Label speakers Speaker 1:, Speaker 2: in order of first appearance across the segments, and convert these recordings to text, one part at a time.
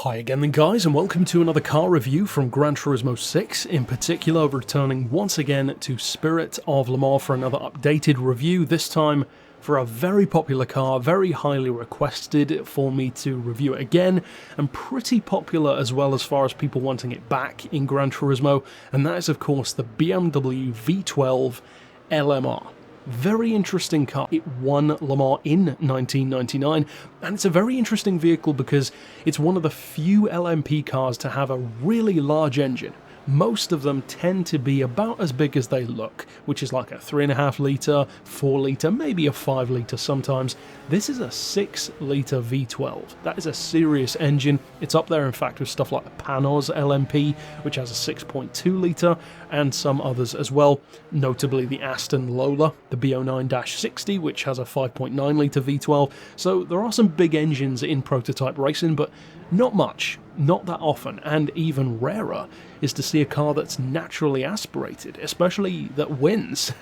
Speaker 1: Hi again then guys, and welcome to another car review from Gran Turismo 6, in particular returning once again to Spirit of Le Mans for another updated review, this time for a very popular car, very highly requested for me to review it again, and pretty popular as well as far as people wanting it back in Gran Turismo, and that is of course the BMW V12 LMR. Very interesting car. It won Le Mans in 1999, and it's a very interesting vehicle because it's one of the few LMP cars to have a really large engine. Most of them tend to be about as big as they look, which is like a 3.5 litre, 4 litre, maybe a 5 litre sometimes. This is a 6 litre V12. That is a serious engine. It's up there in fact with stuff like the Pajamas LMP, which has a 6.2 litre, and some others as well, notably the Aston Lola, the B09-60, which has a 5.9 litre V12. So there are some big engines in prototype racing, but not much, not that often, and even rarer is to see a car that's naturally aspirated, especially that wins,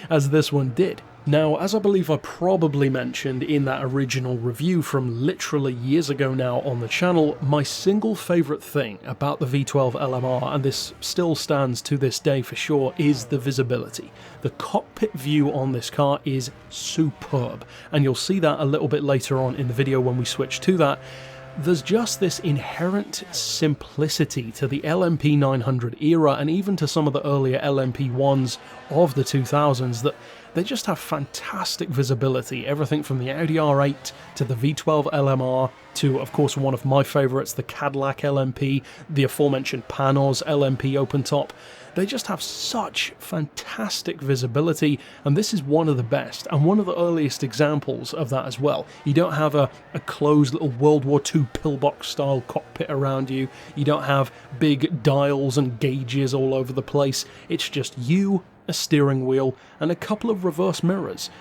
Speaker 1: as this one did. Now, as I believe I probably mentioned in that original review from literally years ago now on the channel, my single favourite thing about the V12 LMR, and this still stands to this day for sure, is the visibility. The cockpit view on this car is superb, and you'll see that a little bit later on in the video when we switch to that. There's just this inherent simplicity to the LMP 900 era, and even to some of the earlier LMP 1s of the 2000s, that they just have fantastic visibility. Everything from the Audi R8 to the V12 LMR to, of course, one of my favourites, the Cadillac LMP, the aforementioned Panos LMP open top. They just have such fantastic visibility, and this is one of the best, and one of the earliest examples of that as well. You don't have a closed little World War II pillbox style cockpit around you, you don't have big dials and gauges all over the place, it's just you, a steering wheel, and a couple of reverse mirrors.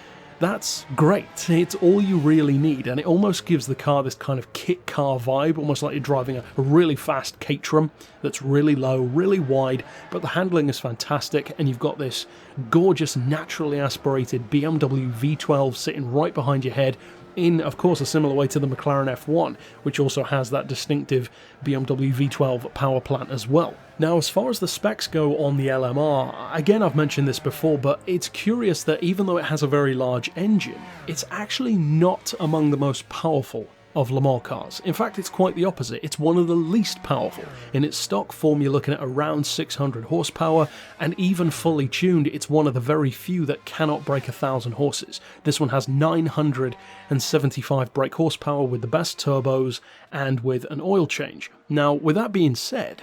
Speaker 1: That's great, it's all you really need, and it almost gives the car this kind of kit car vibe, almost like you're driving a really fast Caterham that's really low, really wide, but the handling is fantastic, and you've got this gorgeous, naturally aspirated BMW V12 sitting right behind your head, in, of course, a similar way to the McLaren F1, which also has that distinctive BMW V12 power plant as well. Now, as far as the specs go on the LMR, again, I've mentioned this before, but it's curious that even though it has a very large engine, it's actually not among the most powerful of Le Mans cars. In fact, it's quite the opposite. It's one of the least powerful. In its stock form, you're looking at around 600 horsepower, and even fully tuned, it's one of the very few that cannot break 1,000 horses. This one has 975 brake horsepower with the best turbos and with an oil change. Now, with that being said,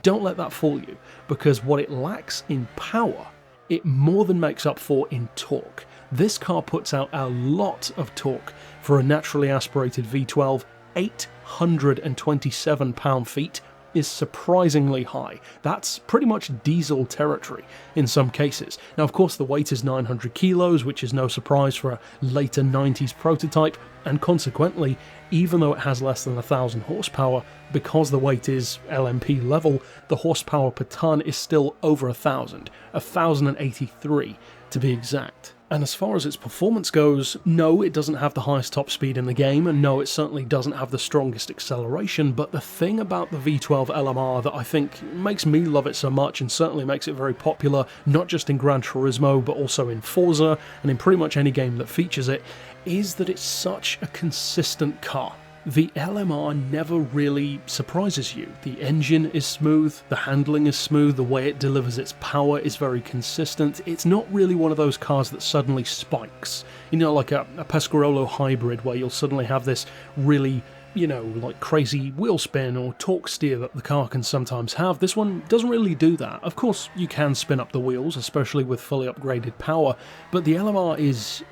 Speaker 1: don't let that fool you, because what it lacks in power, it more than makes up for in torque. This car puts out a lot of torque for a naturally aspirated V12. 827 pound-feet is surprisingly high. That's pretty much diesel territory in some cases. Now, of course, the weight is 900 kilos, which is no surprise for a later 90s prototype, and consequently, even though it has less than 1,000 horsepower, because the weight is LMP level, the horsepower per tonne is still over 1,000, 1,083 to be exact. And as far as its performance goes, no, it doesn't have the highest top speed in the game, and no, it certainly doesn't have the strongest acceleration, but the thing about the V12 LMR that I think makes me love it so much, and certainly makes it very popular, not just in Gran Turismo, but also in Forza, and in pretty much any game that features it, is that it's such a consistent car. The LMR never really surprises you. The engine is smooth, the handling is smooth, the way it delivers its power is very consistent. It's not really one of those cars that suddenly spikes. You know, like a Pescarolo hybrid where you'll suddenly have this really, you know, like crazy wheel spin or torque steer that the car can sometimes have. This one doesn't really do that. Of course, you can spin up the wheels, especially with fully upgraded power, but the LMR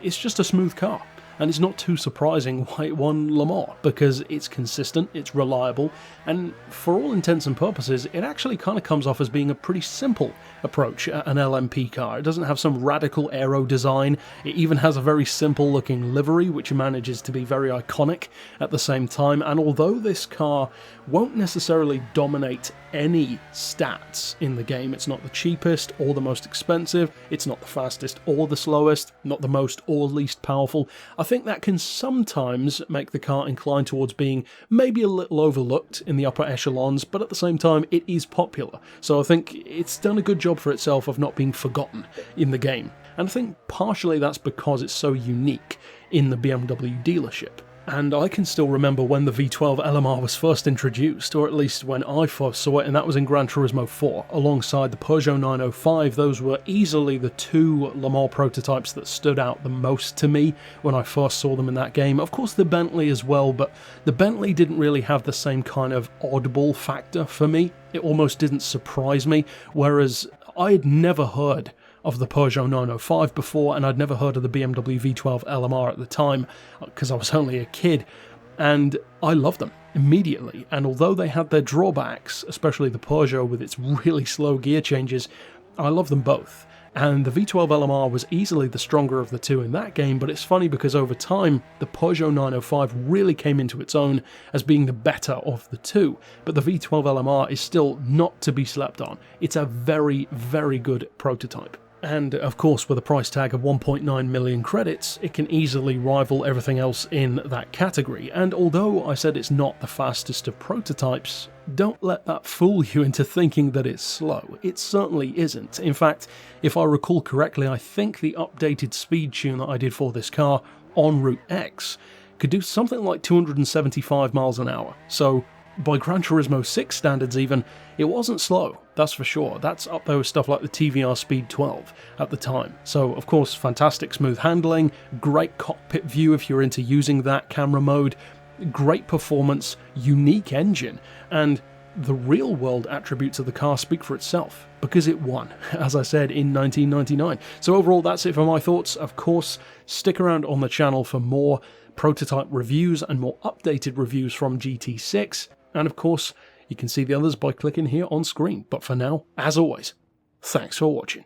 Speaker 1: it's just a smooth car. And it's not too surprising why it won Le Mans, because it's consistent, it's reliable, and for all intents and purposes, it actually kind of comes off as being a pretty simple approach at an LMP car. It doesn't have some radical aero design, it even has a very simple looking livery, which manages to be very iconic at the same time, and although this car won't necessarily dominate any stats in the game, it's not the cheapest or the most expensive, it's not the fastest or the slowest, not the most or least powerful, I think that can sometimes make the car incline towards being maybe a little overlooked in the upper echelons, but at the same time it is popular, so I think it's done a good job for itself of not being forgotten in the game. And I think partially that's because it's so unique in the BMW dealership. And I can still remember when the V12 LMR was first introduced, or at least when I first saw it, and that was in Gran Turismo 4, alongside the Peugeot 905. Those were easily the two Le Mans prototypes that stood out the most to me when I first saw them in that game. Of course the Bentley as well, but the Bentley didn't really have the same kind of oddball factor for me. It almost didn't surprise me, whereas I had never heard of the Peugeot 905 before, and I'd never heard of the BMW V12 LMR at the time, because I was only a kid, and I loved them immediately. And although they had their drawbacks, especially the Peugeot with its really slow gear changes, I love them both. And the V12 LMR was easily the stronger of the two in that game, but it's funny because over time, the Peugeot 905 really came into its own as being the better of the two, but the V12 LMR is still not to be slept on. It's a very, very good prototype. And of course, with a price tag of 1.9 million credits, it can easily rival everything else in that category. And although I said it's not the fastest of prototypes, don't let that fool you into thinking that it's slow. It certainly isn't. In fact, if I recall correctly, I think the updated speed tune that I did for this car on Route X could do something like 275 miles an hour. So by Gran Turismo 6 standards even, it wasn't slow, that's for sure. That's up there with stuff like the TVR Speed 12 at the time. So of course, fantastic smooth handling, great cockpit view if you're into using that camera mode, great performance, unique engine, and the real world attributes of the car speak for itself, because it won, as I said, in 1999. So overall, that's it for my thoughts. Of course, stick around on the channel for more prototype reviews and more updated reviews from GT6. And of course, you can see the others by clicking here on screen. But for now, as always, thanks for watching.